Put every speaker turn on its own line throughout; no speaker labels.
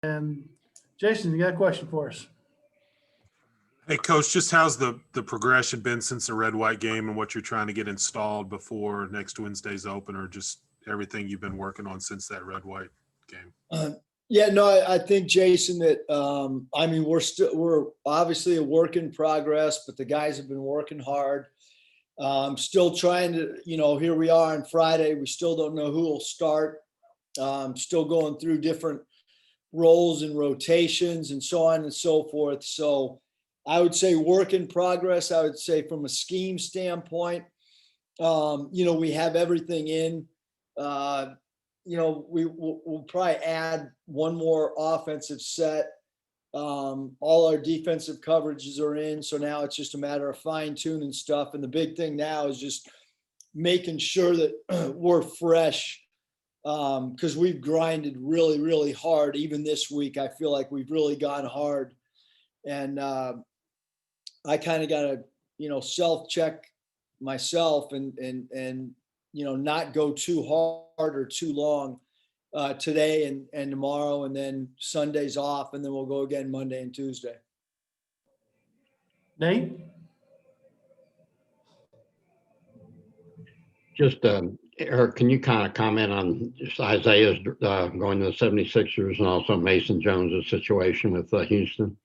And Jason, you got a question for us?
Hey, Coach, just how's the progression been since the red-white game and what you're trying to get installed before next Wednesday's opener, just everything you've been working on since that red-white game?
Yeah, no, I think, Jason, that I mean, we're obviously a work in progress, but the guys have been working hard. Still trying to, here we are on Friday. We still don't know who will start. Still going through different roles and rotations and so on and so forth. So I would say work in progress. I would say from a scheme standpoint, we have everything in. We'll probably add one more offensive set. All our defensive coverages are in. So now it's just a matter of fine tuning stuff. And the big thing now is just making sure that we're fresh, because we've grinded really, really hard. Even this week, I feel like we've really gone hard. And I kind of got to, self-check myself and not go too hard or too long today and tomorrow, and then Sunday's off, and then we'll go again Monday and Tuesday.
Nate?
Just, Eric, can you kind of comment on just Isaiah's going to the 76ers and also Mason Jones' situation with Houston?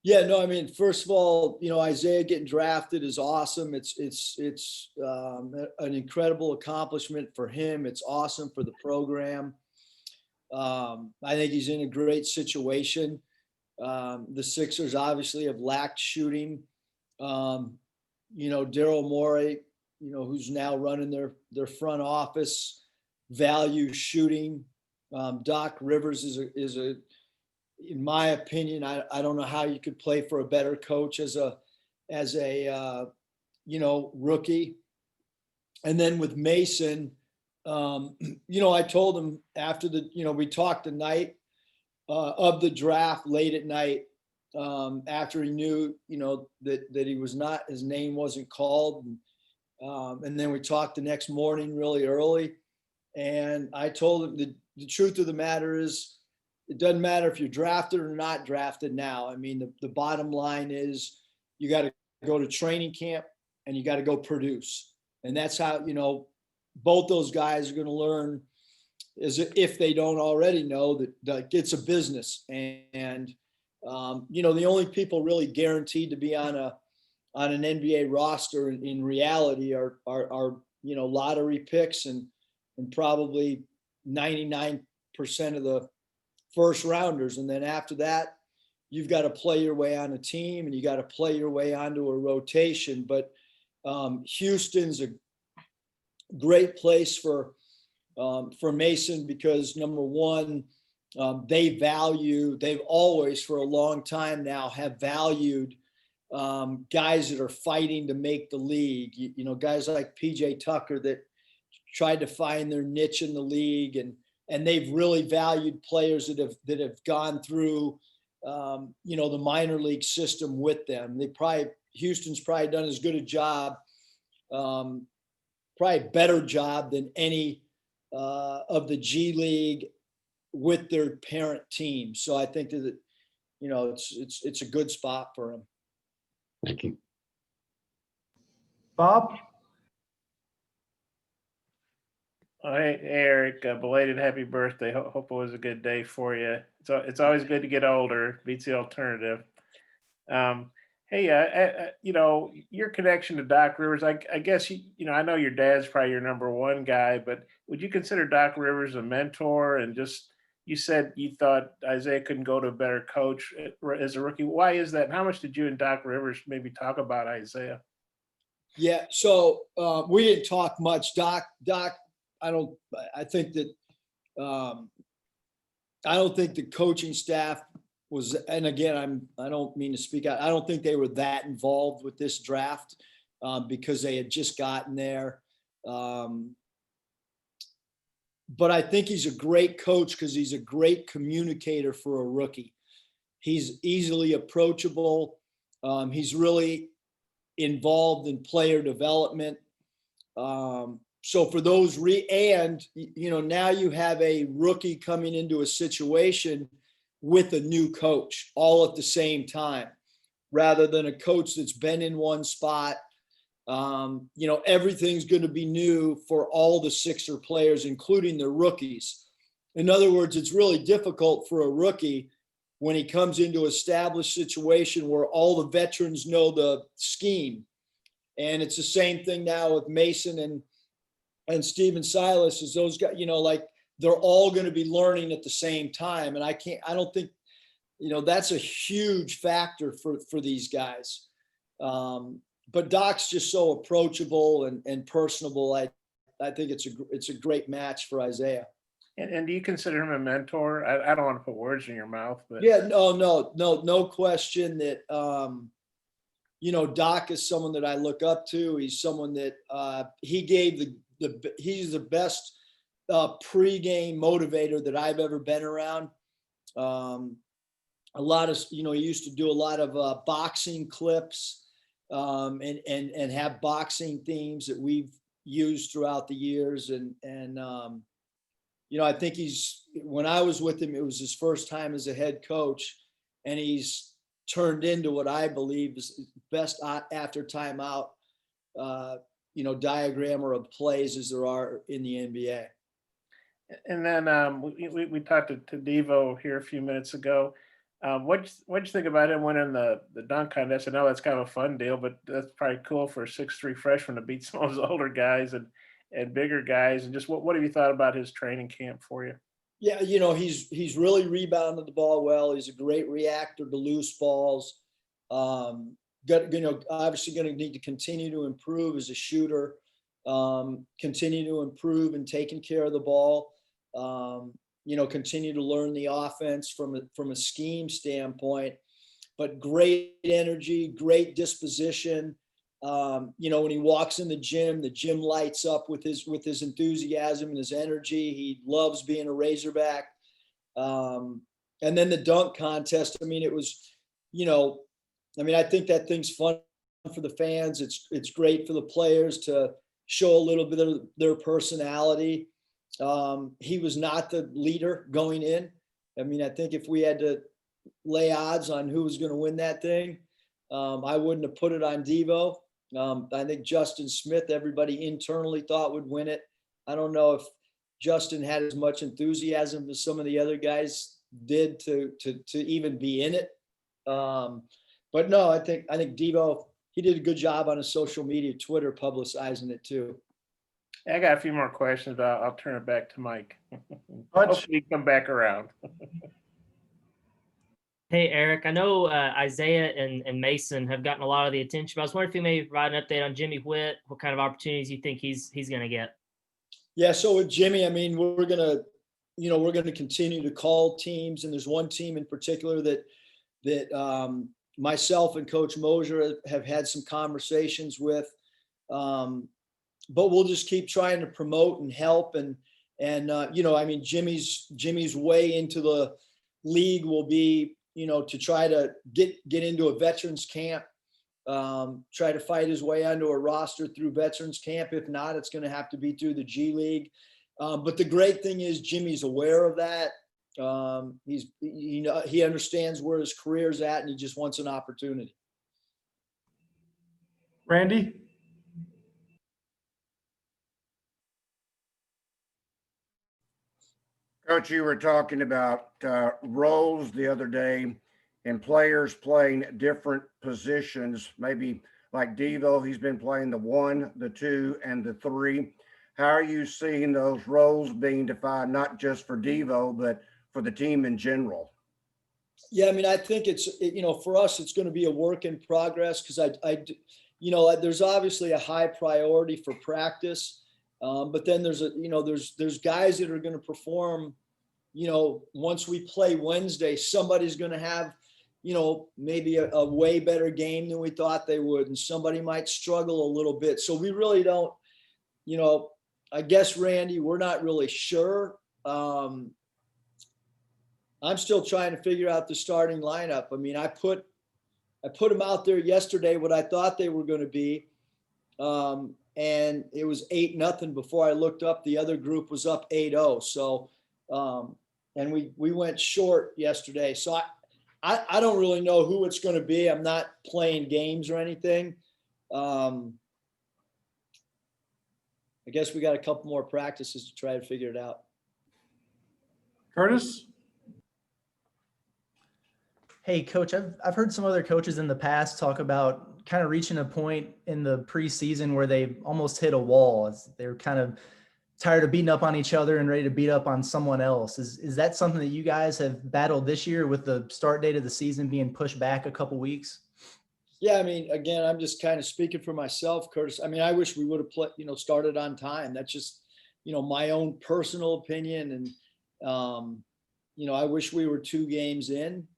Yeah, no, I mean, first of all, Isaiah getting drafted is awesome. It's an incredible accomplishment for him. It's awesome for the program. I think he's in a great situation. The Sixers obviously have lacked shooting. Daryl Morey, who's now running their front office, values shooting. Doc Rivers is a in my opinion, I don't know how you could play for a better coach as a rookie. And then with Mason, I told him after we talked the night of the draft late at night, after he knew, that he was not, his name wasn't called. And then we talked the next morning really early. And I told him the truth of the matter is, it doesn't matter if you're drafted or not drafted now. I mean, the bottom line is you got to go to training camp and you got to go produce. And that's how, both those guys are going to learn, is if they don't already know that it's a business. And the only people really guaranteed to be on an NBA roster in reality are lottery picks and probably 99% of the first rounders. And then after that, you've got to play your way on a team and you got to play your way onto a rotation. But Houston's a great place for Mason because, number one, they've always for a long time now have valued guys that are fighting to make the league. Guys like PJ Tucker that tried to find their niche in the league, and they've really valued players that have gone through, the minor league system with them. Houston's probably done as good a job, probably better job than any of the G League with their parent team. So I think that, it's a good spot for them.
Thank you.
Bob?
Hey, Eric, belated happy birthday. Hope it was a good day for you. It's always good to get older. Beats the alternative. Hey, your connection to Doc Rivers, I guess, I know your dad's probably your number one guy, but would you consider Doc Rivers a mentor? And just, you said you thought Isaiah couldn't go to a better coach as a rookie. Why is that? And how much did you and Doc Rivers maybe talk about Isaiah?
Yeah, so we didn't talk much. Doc, I don't think the coaching staff was, and again, I don't mean to speak out. I don't think they were that involved with this draft because they had just gotten there. But I think he's a great coach because he's a great communicator for a rookie. He's easily approachable. He's really involved in player development. So for those now you have a rookie coming into a situation with a new coach all at the same time, rather than a coach that's been in one spot. Everything's going to be new for all the Sixer players, including the rookies. In other words, it's really difficult for a rookie when he comes into an established situation where all the veterans know the scheme. And it's the same thing now with Mason and Steven Silas, is those guys, they're all going to be learning at the same time. And I don't think, that's a huge factor for these guys. But Doc's just so approachable and personable. I think it's a great match for Isaiah.
And do you consider him a mentor? I don't want to put words in your mouth, but
Yeah, no question that, Doc is someone that I look up to. He's someone that he gave he's the best pregame motivator that I've ever been around. A lot of, he used to do a lot of boxing clips and have boxing themes that we've used throughout the years. I think when I was with him, it was his first time as a head coach, and he's turned into what I believe is best after timeout, diagrammer of plays as there are in the NBA.
And then we talked to Devo here a few minutes ago. What'd you think about him winning the dunk contest? I know that's kind of a fun deal, but that's probably cool for a 6'3" freshman to beat some of those older guys and bigger guys. And just what have you thought about his training camp for you?
Yeah, he's really rebounded the ball well. He's a great reactor to loose balls. Obviously going to need to continue to improve as a shooter, continue to improve in taking care of the ball, continue to learn the offense from a scheme standpoint, but great energy, great disposition. When he walks in the gym lights up with his enthusiasm and his energy. He loves being a Razorback. And then the dunk contest, it was, I think that thing's fun for the fans. It's great for the players to show a little bit of their personality. He was not the leader going in. I think if we had to lay odds on who was going to win that thing, I wouldn't have put it on Devo. I think Justin Smith, everybody internally thought would win it. I don't know if Justin had as much enthusiasm as some of the other guys did to even be in it. But no, I think Devo, he did a good job on his social media, Twitter, publicizing it too.
I got a few more questions, but I'll turn it back to Mike. Hopefully you come back around.
Hey, Eric, I know Isaiah and Mason have gotten a lot of the attention, but I was wondering if you maybe provide an update on Jimmy Whitt, what kind of opportunities you think he's going to get.
Yeah, so with Jimmy, we're going to continue to call teams, and there's one team in particular that myself and Coach Mosier have had some conversations with, but we'll just keep trying to promote and help. Jimmy's way into the league will be, to try to get into a veterans camp, try to fight his way onto a roster through veterans camp. If not, it's going to have to be through the G League. But the great thing is Jimmy's aware of that. He understands where his career's at, and he just wants an opportunity.
Randy?
Coach, you were talking about roles the other day and players playing different positions, maybe like Devo, he's been playing the 1, the 2, and the 3. How are you seeing those roles being defined, not just for Devo, but for the team in general?
Yeah, I think it's, for us, it's going to be a work in progress because there's obviously a high priority for practice. But then there's guys that are going to perform, once we play Wednesday, somebody's going to have, maybe a way better game than we thought they would. And somebody might struggle a little bit. So we really don't, I guess, Randy, we're not really sure. I'm still trying to figure out the starting lineup. I put them out there yesterday, what I thought they were going to be. And it was 8-0 before I looked up. The other group was up 8-0. So, and we went short yesterday. So I don't really know who it's going to be. I'm not playing games or anything. I guess we got a couple more practices to try to figure it out.
Curtis?
Hey, coach, I've heard some other coaches in the past talk about kind of reaching a point in the preseason where they almost hit a wall as they're kind of tired of beating up on each other and ready to beat up on someone else. Is that something that you guys have battled this year with the start date of the season being pushed back a couple weeks?
Yeah, I mean, again, I'm just kind of speaking for myself, Curtis. I mean, I wish we would have started on time. That's just, my own personal opinion. And, I wish we were 2 games in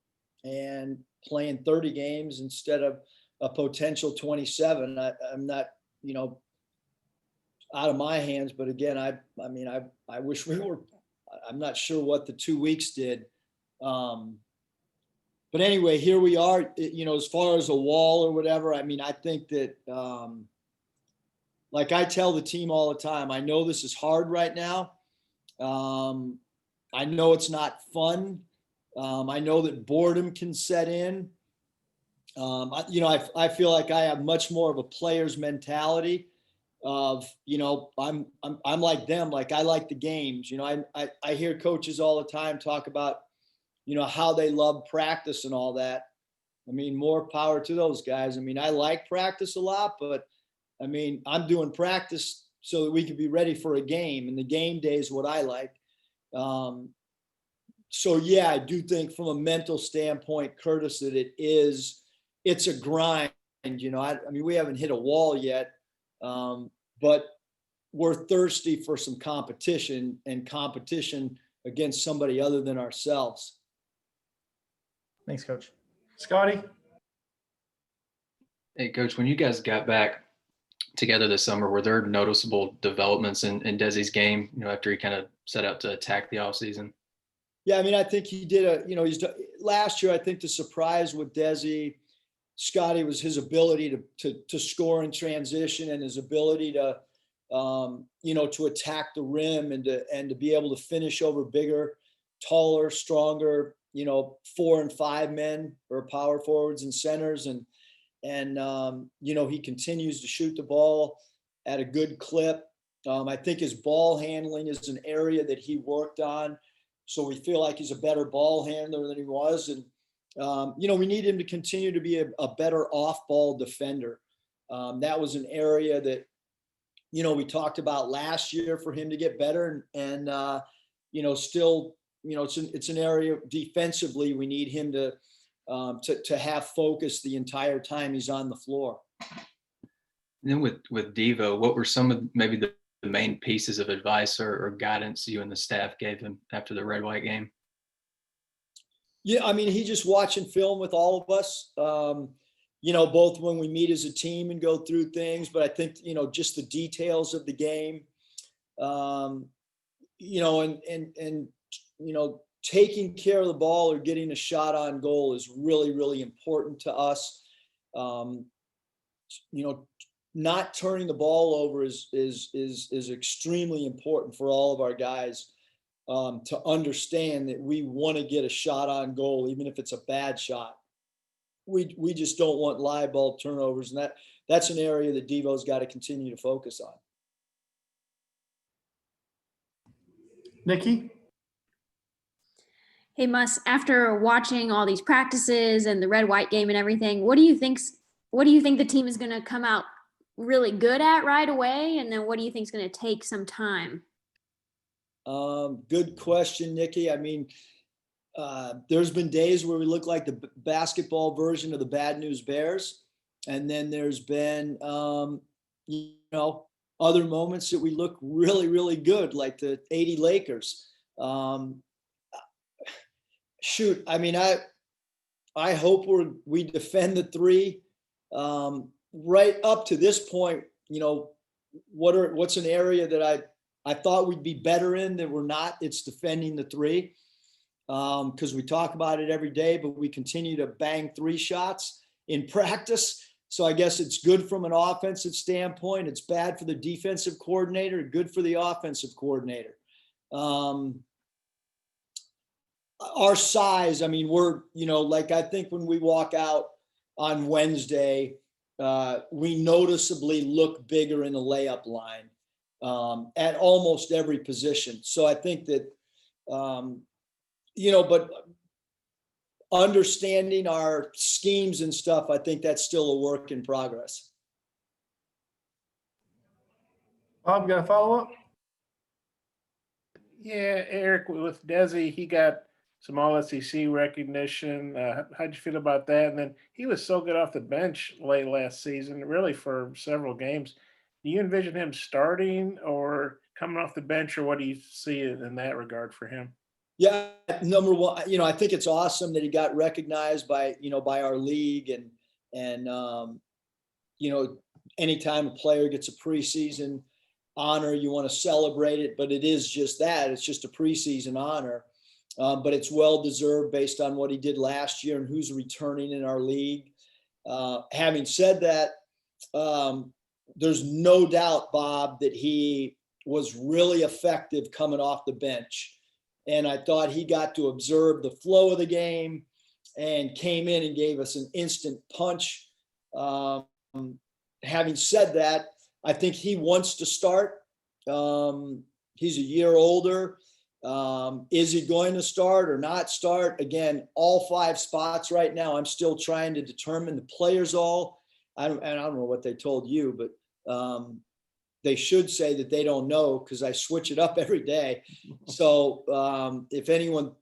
and playing 30 games instead of a potential 27. I'm not, out of my hands, but again, I wish we were. I'm not sure what the 2 weeks did. But anyway, here we are, as far as a wall or whatever. I mean, I think that, like I tell the team all the time, I know this is hard right now. I know it's not fun. I know that boredom can set in. I feel like I have much more of a player's mentality of, I'm like them. Like, I like the games. I hear coaches all the time talk about, how they love practice and all that. I mean, more power to those guys. I mean, I like practice a lot, but I mean, I'm doing practice so that we can be ready for a game, and the game day is what I like. So yeah, I do think from a mental standpoint, Curtis, that it's a grind. I mean, we haven't hit a wall yet, but we're thirsty for some competition, and competition against somebody other than ourselves.
Thanks, coach.
Scotty?
Hey, coach, when you guys got back together this summer, were there noticeable developments in Desi's game, after he kind of set out to attack the offseason?
Yeah, I mean, I think he did last year. I think the surprise with Desi, Scotty, was his ability to score in transition, and his ability to, to attack the rim and to be able to finish over bigger, taller, stronger, 4 and 5 men, or power forwards and centers. And he continues to shoot the ball at a good clip. I think his ball handling is an area that he worked on. So we feel like he's a better ball handler than he was. And, we need him to continue to be a better off-ball defender. That was an area that, we talked about last year for him to get better. And still, it's an area defensively we need him to have focus the entire time he's on the floor.
And then with Devo, what were some of maybe the main pieces of advice or guidance you and the staff gave him after the red-white game?
Yeah, I mean, he just watching film with all of us, both when we meet as a team and go through things, but I think, just the details of the game, taking care of the ball or getting a shot on goal is really, really important to us. Not turning the ball over is extremely important for all of our guys, to understand that we want to get a shot on goal, even if it's a bad shot. We just don't want live ball turnovers, and that's an area that Devo's got to continue to focus on.
Nikki?
Hey, Muss, after watching all these practices and the red-white game and everything, what do you think the team is going to come out really good at right away? And then what do you think is going to take some time?
Good question, Nikki. I mean, there's been days where we look like the basketball version of the Bad News Bears. And then there's been, other moments that we look really, really good, like the 80 Lakers. Shoot, I mean, I hope we defend the 3. Right up to this point, what's an area that I thought we'd be better in that we're not? It's defending the 3, because we talk about it every day, but we continue to bang 3 shots in practice. So I guess it's good from an offensive standpoint. It's bad for the defensive coordinator, good for the offensive coordinator. our size, I mean, we're, like I think when we walk out on Wednesday, we noticeably look bigger in the layup line at almost every position. So I think that, but understanding our schemes and stuff, I think that's still a work in progress.
Bob, got a follow-up?
Yeah, Eric, with Desi, he got some all SEC recognition. How'd you feel about that? And then he was so good off the bench late last season, really for several games. Do you envision him starting or coming off the bench, or what do you see in that regard for him?
Yeah, number one, I think it's awesome that he got recognized by our league, and anytime a player gets a preseason honor, you want to celebrate it, but it is just that. It's just a preseason honor. But it's well-deserved based on what he did last year and who's returning in our league. Having said that, there's no doubt, Bob, that he was really effective coming off the bench. And I thought he got to observe the flow of the game and came in and gave us an instant punch. Having said that, I think he wants to start. He's a year older. Is he going to start or not start? Again, all 5 spots right now, I'm still trying to determine. The players I don't know what they told you, but they should say that they don't know, because I switch it up every day. So if anyone,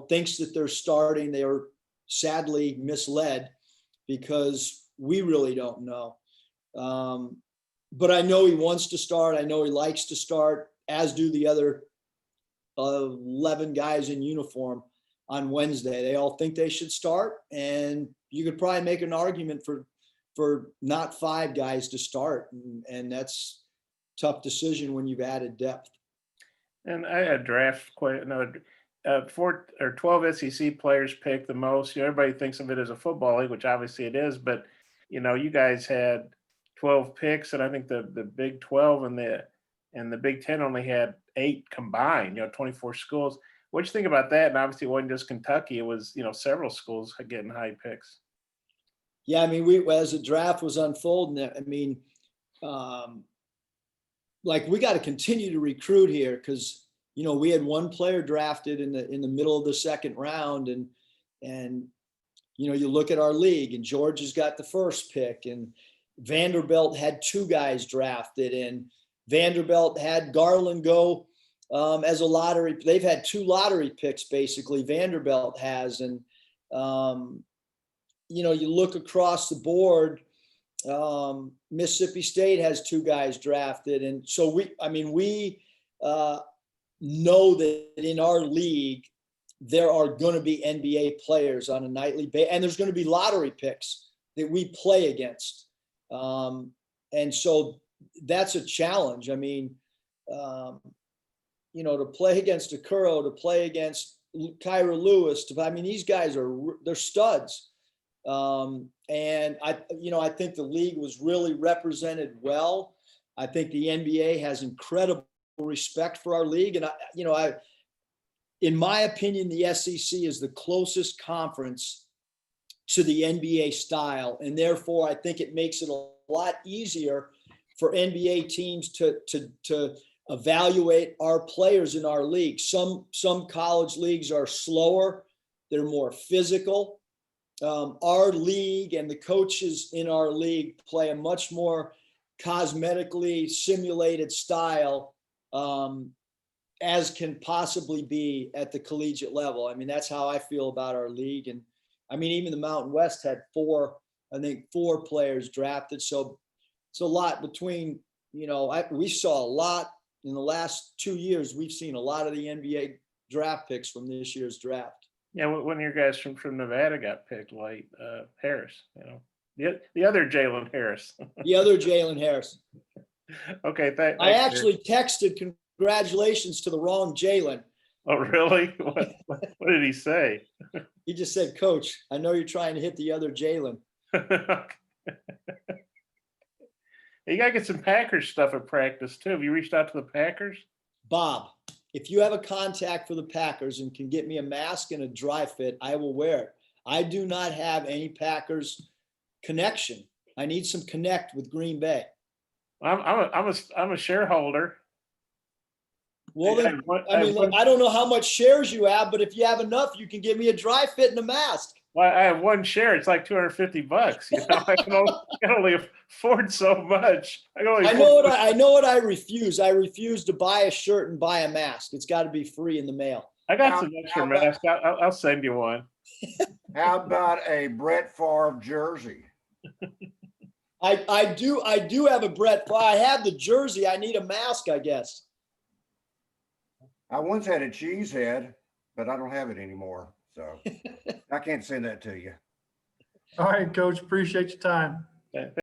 thinks that they're starting, they are sadly misled, because we really don't know. But I know he wants to start. I know he likes to start, as do the other 11 guys in uniform on Wednesday. They all think they should start, and you could probably make an argument for not 5 guys to start, and that's a tough decision when you've added depth.
And I had draft 4 or 12 SEC players picked the most. Everybody thinks of it as a football league, which obviously it is, but you guys had 12 picks, and I think the Big 12 and the Big 10 only had 8 combined, 24 schools. What'd you think about that? And obviously it wasn't just Kentucky, it was, several schools getting high picks.
Yeah, I mean, as the draft was unfolding, I mean, we got to continue to recruit here, because, we had one player drafted in the middle of the 2nd round, and you look at our league, and Georgia's got the 1st pick, and Vanderbilt had 2 guys drafted, and Vanderbilt had Garland go as a lottery. They've had 2 lottery picks, basically, Vanderbilt has. And, you look across the board, Mississippi State has 2 guys drafted. And so we know that in our league, there are going to be NBA players on a nightly basis, and there's going to be lottery picks that we play against. And so that's a challenge. I mean, to play against Okoro, to play against Kyra Lewis, these guys they're studs. And I think the league was really represented well. I think the NBA has incredible respect for our league. And in my opinion, the SEC is the closest conference to the NBA style. And therefore, I think it makes it a lot easier for NBA teams to evaluate our players in our league. Some college leagues are slower. They're more physical. Our league and the coaches in our league play a much more cosmetically simulated style, as can possibly be at the collegiate level. I mean, that's how I feel about our league. And I mean, even the Mountain West had 4 players drafted. So it's a lot between, we saw a lot in the last 2 years. We've seen a lot of the NBA draft picks from this year's draft.
Yeah, one of your guys from Nevada got picked late, Harris, the other Jalen Harris.
The other Jalen Harris.
Okay, thanks.
I actually texted congratulations to the wrong Jalen.
Oh, really? What did he say?
He just said, "Coach, I know you're trying to hit the other Jalen."
You got to get some Packers stuff at practice too. Have you reached out to the Packers?
Bob, if you have a contact for the Packers and can get me a mask and a dry fit, I will wear it. I do not have any Packers connection. I need some connect with Green Bay.
I'm a shareholder.
Well, then,
I
I mean,
have
look,
one-
I don't know how much shares you have, but if you have enough, you can give me a dry fit and a mask.
Well, I have one share. It's like $250. You know, I can only afford so much. I can only
I
afford-
know what I refuse. I refuse to buy a shirt and buy a mask. It's got to be free in the mail.
I got some extra masks. I'll send you one.
How about a Brett Favre jersey?
I do have a Brett. I have the jersey. I need a mask, I guess.
I once had a cheese head, but I don't have it anymore. So I can't send that to you.
All right, Coach, appreciate your time.